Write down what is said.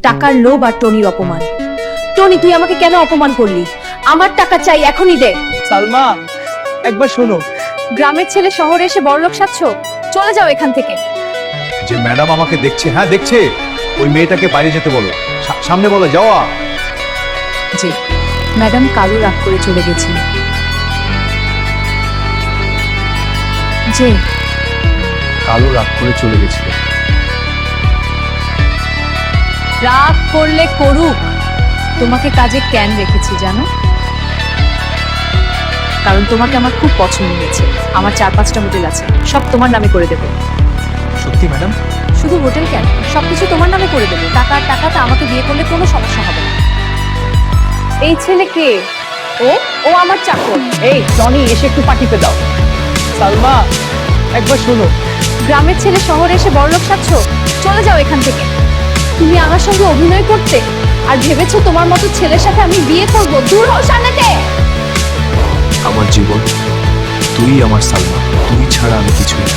টাকার লোভ আর টনির অপমান। টনি, তুই আমাকে কেন অপমান করলি? আমার টাকা চাই, এখনই দে। সালমা, একবার শোনো। গ্রামের ছেলে শহরে এসে বড়লোক সাজছ? চলে যাও এখান থেকে। যে ম্যাডাম আমাকে দেখছে, হ্যাঁ দেখছে, ওই মেয়েটাকে বাইরে যেতে বলো, সামনে বলো যাওয়া। জি ম্যাডাম, কালো রাগ করে চলে গেছি। যে কালো রাগ করে চলে গেছিল। রাগ করলে করুক, তোমাকে কাজে কেন রেখেছি জানো? কারণ তোমাকে আমার খুব পছন্দ হয়েছে। আমার 4-5টা হোটেল আছে, সব তোমার নামে করে দেবো। সত্যি ম্যাডাম? শুধু হোটেল কেন, সবকিছু তোমার নামে করে দেবো। টাকার টাকাতে আমাকে বিয়ে করলে কোনো সমস্যা হবে না। এই ছেলে কে? ও ও আমার চাকর। এই টনি, এসে একটু পাঠিয়ে দাও। সালমা, একবার শোনো। গ্রামের ছেলে শহরে এসে বড়লোক সাজছ? চলে যাও এখান থেকে। তুমি আমার সঙ্গে অভিনয় করতে আর ভেবেছো তোমার মতো ছেলের সাথে আমি বিয়ে করব? দূর হও সামনে থেকে। আমার জীবন, তুই আমার সালমা, তুই ছাড়া আমি কিছুই না।